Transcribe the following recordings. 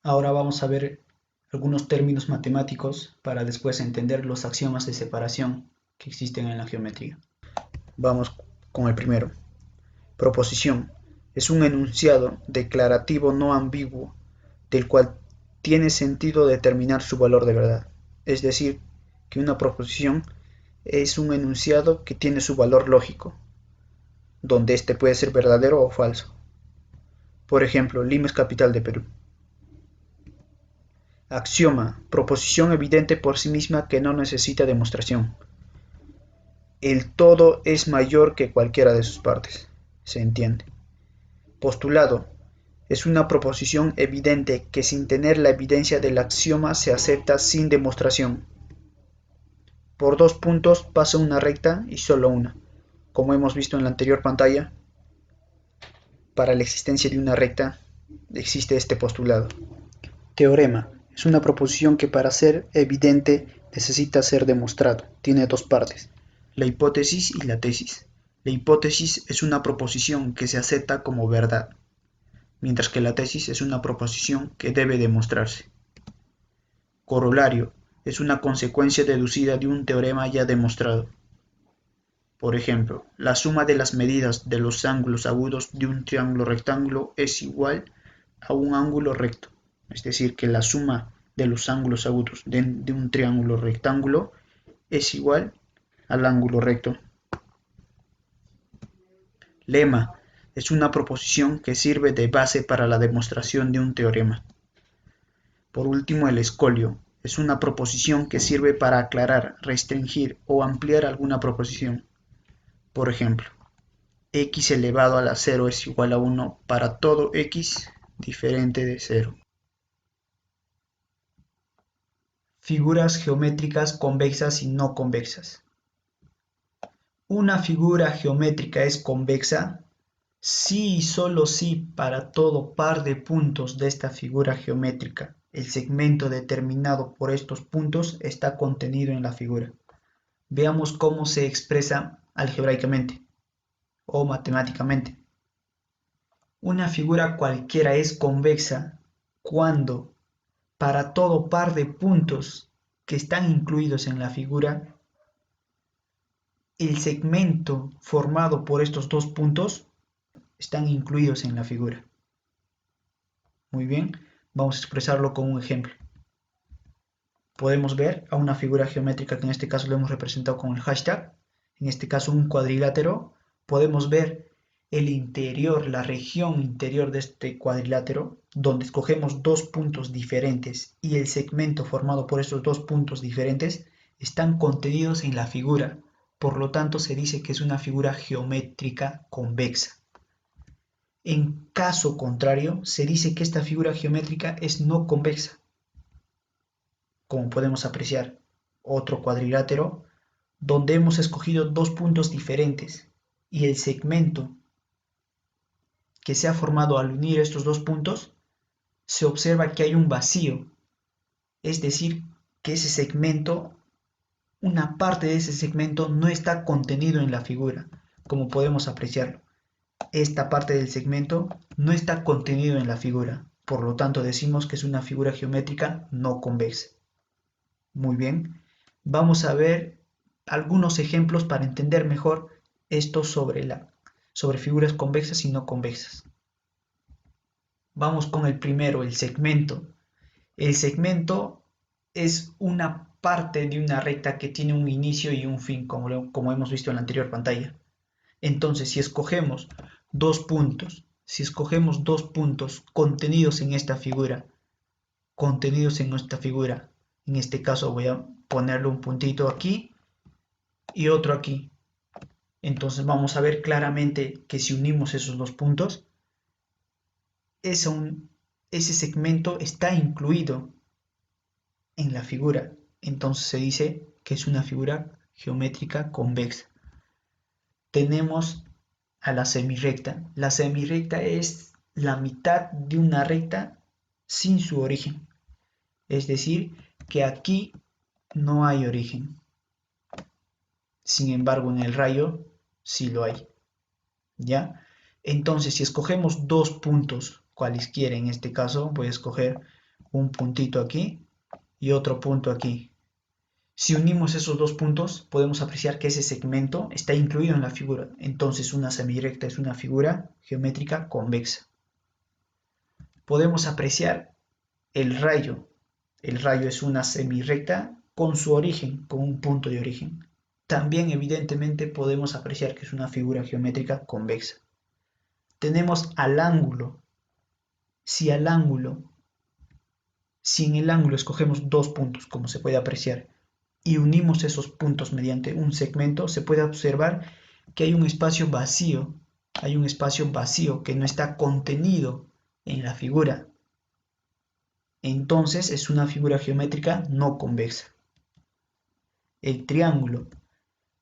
Ahora vamos a ver algunos términos matemáticos para después entender los axiomas de separación que existen en la geometría. Vamos con el primero. Proposición. Es un enunciado declarativo no ambiguo del cual tiene sentido determinar su valor de verdad. Es decir, que una proposición es un enunciado que tiene su valor lógico, donde éste puede ser verdadero o falso. Por ejemplo, Lima es capital de Perú. Axioma, proposición evidente por sí misma que no necesita demostración. El todo es mayor que cualquiera de sus partes. Se entiende. Postulado, es una proposición evidente que sin tener la evidencia del axioma se acepta sin demostración. Por dos puntos pasa una recta y solo una. Como hemos visto en la anterior pantalla, para la existencia de una recta existe este postulado. Teorema. Es una proposición que para ser evidente necesita ser demostrado. Tiene dos partes, la hipótesis y la tesis. La hipótesis es una proposición que se acepta como verdad, mientras que la tesis es una proposición que debe demostrarse. Corolario. Es una consecuencia deducida de un teorema ya demostrado. Por ejemplo, la suma de las medidas de los ángulos agudos de un triángulo rectángulo es igual a un ángulo recto. Es decir, que la suma de los ángulos agudos de un triángulo rectángulo es igual al ángulo recto. Lema es una proposición que sirve de base para la demostración de un teorema. Por último, el escolio es una proposición que sirve para aclarar, restringir o ampliar alguna proposición. Por ejemplo, x elevado a la 0 es igual a 1 para todo x diferente de 0. Figuras geométricas convexas y no convexas. ¿Una figura geométrica es convexa? Sí y solo si para todo par de puntos de esta figura geométrica el segmento determinado por estos puntos está contenido en la figura. Veamos cómo se expresa algebraicamente o matemáticamente. Una figura cualquiera es convexa cuando, para todo par de puntos que están incluidos en la figura, el segmento formado por estos dos puntos están incluidos en la figura. Muy bien, vamos a expresarlo con un ejemplo. Podemos ver a una figura geométrica que en este caso lo hemos representado con el hashtag, en este caso un cuadrilátero. Podemos ver el interior, la región interior de este cuadrilátero, donde escogemos dos puntos diferentes y el segmento formado por estos dos puntos diferentes están contenidos en la figura. Por lo tanto, se dice que es una figura geométrica convexa. En caso contrario, se dice que esta figura geométrica es no convexa. Como podemos apreciar, otro cuadrilátero donde hemos escogido dos puntos diferentes y el segmento que se ha formado al unir estos dos puntos, se observa que hay un vacío, es decir, que ese segmento, una parte de ese segmento no está contenido en la figura, como podemos apreciarlo. Esta parte del segmento no está contenido en la figura, por lo tanto decimos que es una figura geométrica no convexa. Muy bien, vamos a ver algunos ejemplos para entender mejor esto sobre figuras convexas y no convexas. Vamos con el primero, el segmento. El segmento es una parte de una recta que tiene un inicio y un fin, como hemos visto en la anterior pantalla. Entonces, si escogemos dos puntos contenidos en esta figura, en este caso voy a ponerle un puntito aquí y otro aquí. Entonces vamos a ver claramente que si unimos esos dos puntos, ese segmento está incluido en la figura. Entonces se dice que es una figura geométrica convexa. Tenemos a la semirrecta. La semirrecta es la mitad de una recta sin su origen. Es decir, que aquí no hay origen. Sin embargo, en el rayo sí lo hay. ¿Ya? Entonces, si escogemos dos puntos, cualesquiera, en este caso voy a escoger un puntito aquí y otro punto aquí. Si unimos esos dos puntos, podemos apreciar que ese segmento está incluido en la figura. Entonces, una semirecta es una figura geométrica convexa. Podemos apreciar el rayo. El rayo es una semirecta con su origen, con un punto de origen. También, evidentemente, podemos apreciar que es una figura geométrica convexa. Tenemos al ángulo. Si en el ángulo escogemos dos puntos, como se puede apreciar, y unimos esos puntos mediante un segmento, se puede observar que hay un espacio vacío que no está contenido en la figura. Entonces es una figura geométrica no convexa. El triángulo.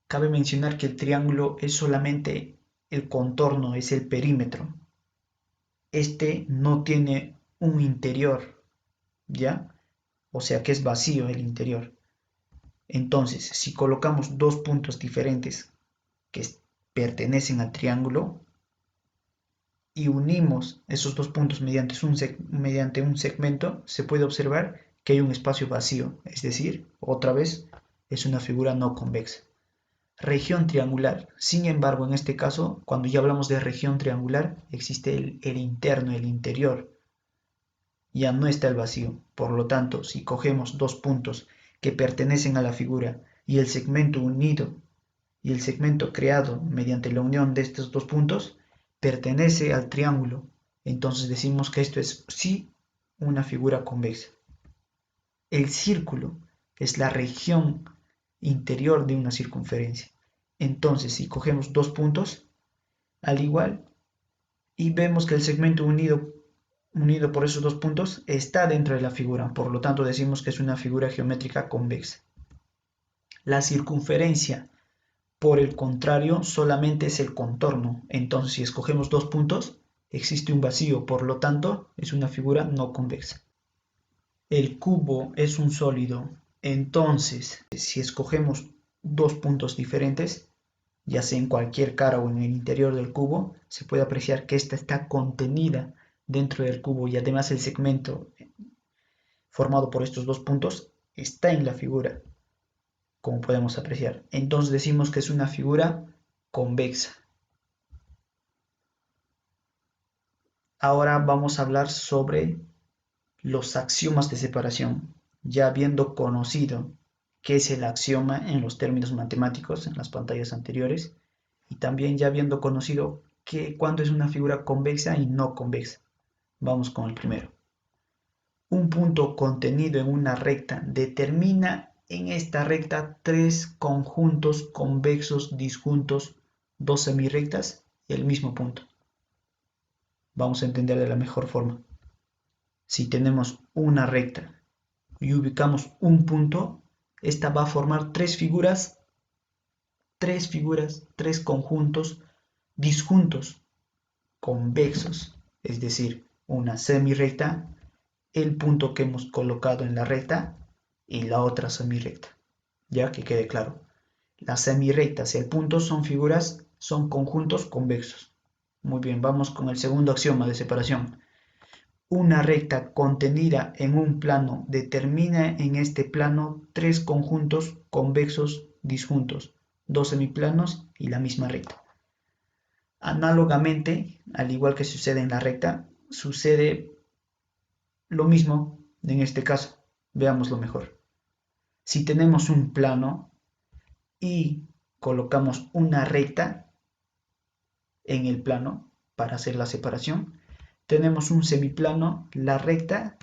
Cabe mencionar que el triángulo es solamente el contorno, es el perímetro. Este no tiene un interior, ¿ya? O sea que es vacío el interior. Entonces, si colocamos dos puntos diferentes que pertenecen al triángulo y unimos esos dos puntos mediante un segmento, se puede observar que hay un espacio vacío, es decir, otra vez es una figura no convexa. Región triangular. Sin embargo, en este caso, cuando ya hablamos de región triangular, existe el interno, el interior. Ya no está el vacío. Por lo tanto, si cogemos dos puntos que pertenecen a la figura y el segmento unido y el segmento creado mediante la unión de estos dos puntos pertenece al triángulo, entonces decimos que esto es sí una figura convexa. El círculo es la región interior de una circunferencia. Entonces, si cogemos dos puntos, al igual, y vemos que el segmento unido por esos dos puntos está dentro de la figura, por lo tanto decimos que es una figura geométrica convexa. La circunferencia, por el contrario, solamente es el contorno. Entonces, si escogemos dos puntos, existe un vacío, por lo tanto, es una figura no convexa. El cubo es un sólido. Entonces, si escogemos dos puntos diferentes, ya sea en cualquier cara o en el interior del cubo, se puede apreciar que ésta está contenida dentro del cubo y además el segmento formado por estos dos puntos está en la figura, como podemos apreciar. Entonces decimos que es una figura convexa. Ahora vamos a hablar sobre los axiomas de separación, ya habiendo conocido qué es el axioma en los términos matemáticos en las pantallas anteriores, y también ya habiendo conocido cuándo es una figura convexa y no convexa. Vamos con el primero. Un punto contenido en una recta determina en esta recta tres conjuntos convexos disjuntos, dos semirrectas y el mismo punto. Vamos a entender de la mejor forma. Si tenemos una recta y ubicamos un punto, esta va a formar tres conjuntos disjuntos, convexos, es decir, una semirrecta, el punto que hemos colocado en la recta y la otra semirrecta. Ya que quede claro, las semirrectas y el punto son conjuntos convexos. Muy bien, vamos con el segundo axioma de separación. Una recta contenida en un plano determina en este plano tres conjuntos convexos disjuntos, dos semiplanos y la misma recta. Análogamente, al igual que sucede en la recta, sucede lo mismo en este caso. Veámoslo mejor. Si tenemos un plano y colocamos una recta en el plano para hacer la separación, tenemos un semiplano, la recta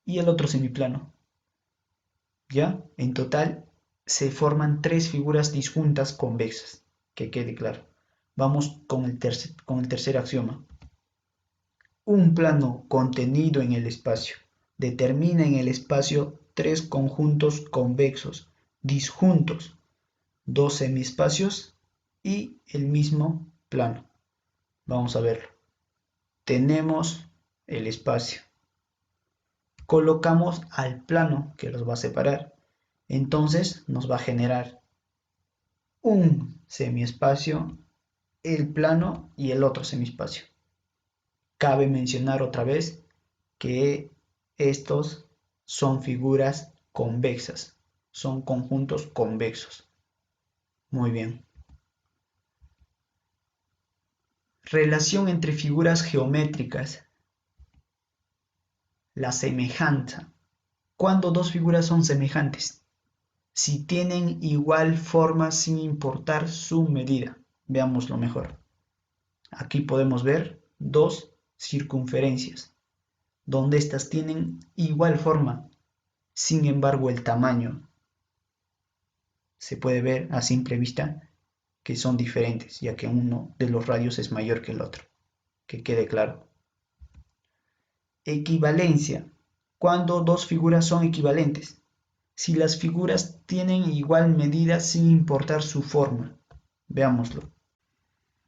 y el otro semiplano. ¿Ya? En total se forman tres figuras disjuntas convexas, que quede claro. Vamos con el tercer axioma. Un plano contenido en el espacio determina en el espacio tres conjuntos convexos disjuntos, dos semiespacios y el mismo plano. Vamos a verlo. Tenemos el espacio. Colocamos al plano que los va a separar. Entonces nos va a generar un semiespacio, el plano y el otro semiespacio. Cabe mencionar otra vez que Estos son figuras convexas, son conjuntos convexos. Muy bien. Relación entre figuras geométricas. La semejanza. ¿Cuándo dos figuras son semejantes? Si tienen igual forma sin importar su medida. Veámoslo mejor. Aquí podemos ver dos circunferencias, donde éstas tienen igual forma, sin embargo el tamaño se puede ver a simple vista que son diferentes, ya que uno de los radios es mayor que el otro, que quede claro. Equivalencia. Cuando dos figuras son equivalentes. Si las figuras tienen igual medida sin importar su forma. Veámoslo.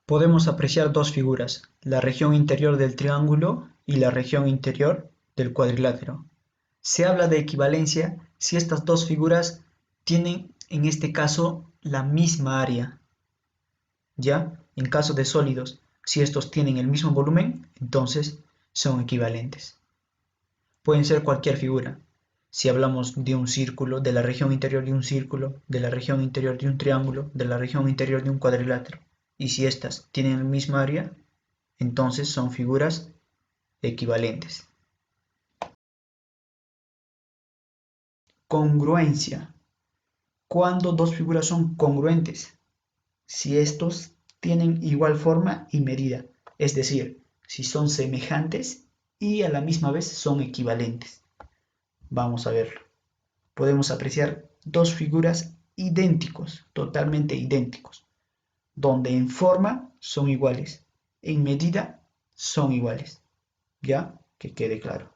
Podemos apreciar dos figuras, la región interior del triángulo y la región interior del cuadrilátero. Se habla de equivalencia si estas dos figuras tienen, en este caso, la misma área. ¿Ya? En caso de sólidos, si estos tienen el mismo volumen, entonces son equivalentes. Pueden ser cualquier figura. Si hablamos de un círculo, de la región interior de un círculo, de la región interior de un triángulo, de la región interior de un cuadrilátero, y si éstas tienen el mismo área, entonces son figuras equivalentes. Congruencia. ¿Cuándo dos figuras son congruentes? Si estos tienen igual forma y medida, es decir, si son semejantes y a la misma vez son equivalentes. Vamos a verlo. Podemos apreciar dos figuras idénticos, totalmente idénticos, donde en forma son iguales, en medida son iguales. ¿Ya? Que quede claro.